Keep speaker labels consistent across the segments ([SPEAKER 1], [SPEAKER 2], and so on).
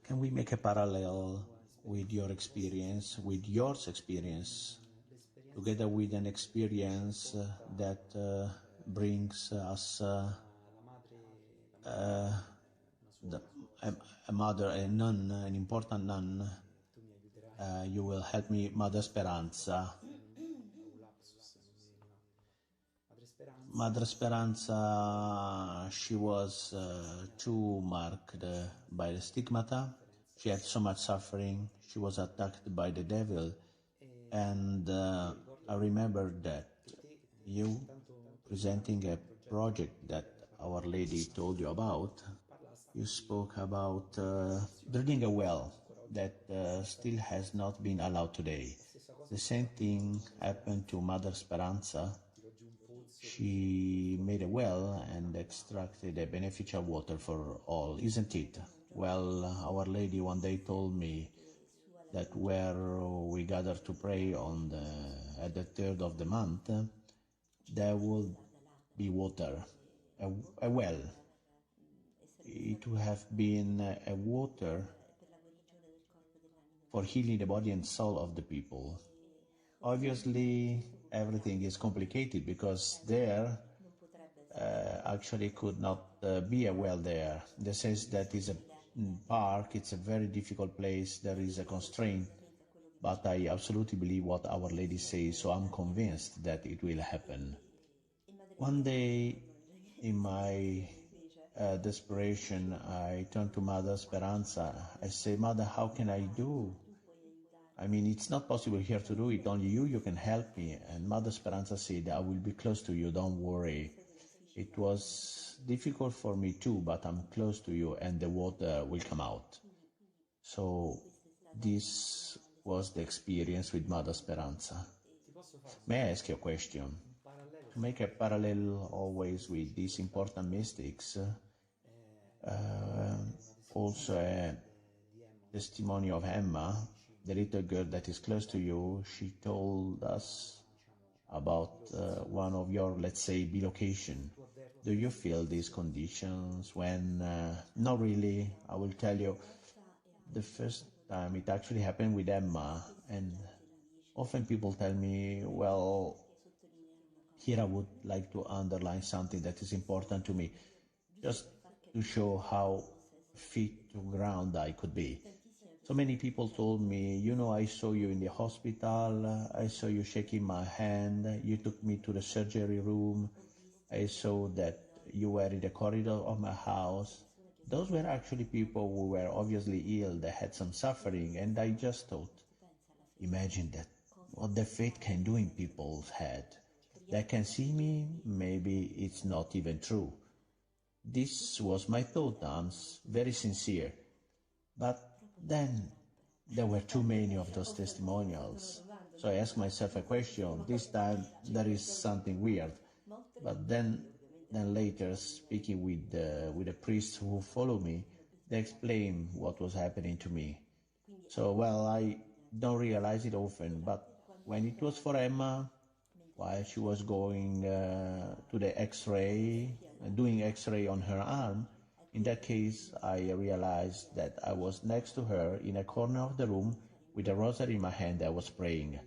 [SPEAKER 1] Can we make a parallel with your experience, with yours experience, together with an experience that brings us a mother, a nun, an important nun? You will help me, Mother Speranza. Mother Speranza, she was too marked by the stigmata. She had so much suffering. She was attacked by the devil. And I remember that you presenting a project that Our Lady told you about. You spoke about drilling a well that still has not been allowed today. The same thing happened to Mother Speranza. She made a well and extracted a beneficial water for all, isn't it? Well, Our Lady one day told me that where we gather to pray at the 3rd of the month, there will be water, a well. It would have been a water for healing the body and soul of the people. Obviously, everything is complicated because there actually could not be a well there. In the sense that it's a park, it's a very difficult place, there is a constraint, but I absolutely believe what Our Lady says, so I'm convinced that it will happen. One day, in my desperation, I turned to Mother Speranza. I say, Mother, how can I do? I mean, it's not possible here to do it, only you can help me. And Mother Speranza said, I will be close to you, don't worry. It was difficult for me too, but I'm close to you and the water will come out. So this was the experience with Mother Speranza. May I ask you a question? To make a parallel always with these important mystics, also a testimony of Emma, the little girl that is close to you. She told us about one of your, let's say, bilocation. Do you feel these conditions when... not really, I will tell you. The first time it actually happened with Emma, and often people tell me, well, here I would like to underline something that is important to me, just to show how fit to ground I could be. So many people told me, you know, I saw you in the hospital, I saw you shaking my hand, you took me to the surgery room, I saw that you were in the corridor of my house. Those were actually people who were obviously ill, they had some suffering, and I just thought, imagine that, what the faith can do in people's head. They can see me, maybe it's not even true. This was my thought, I'm very sincere. But then there were too many of those testimonials. So I asked myself a question. This time there is something weird. But then later, speaking with the priests who follow me, they explained what was happening to me. So, well, I don't realize it often, but when it was for Emma, while she was going to the X-ray, doing X-ray on her arm, in that case, I realized that I was next to her in a corner of the room with a rosary in my hand. I was praying.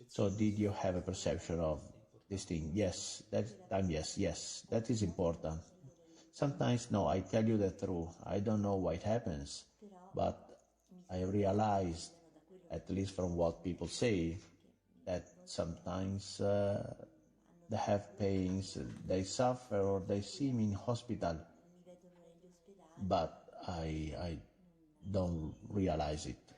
[SPEAKER 1] So did you have a perception of this thing? Yes, that time, yes, that is important. Sometimes, no, I tell you the truth. I don't know why it happens, but I realized, at least from what people say, that sometimes they have pains, they suffer, or they see me in hospital. But I don't realize it.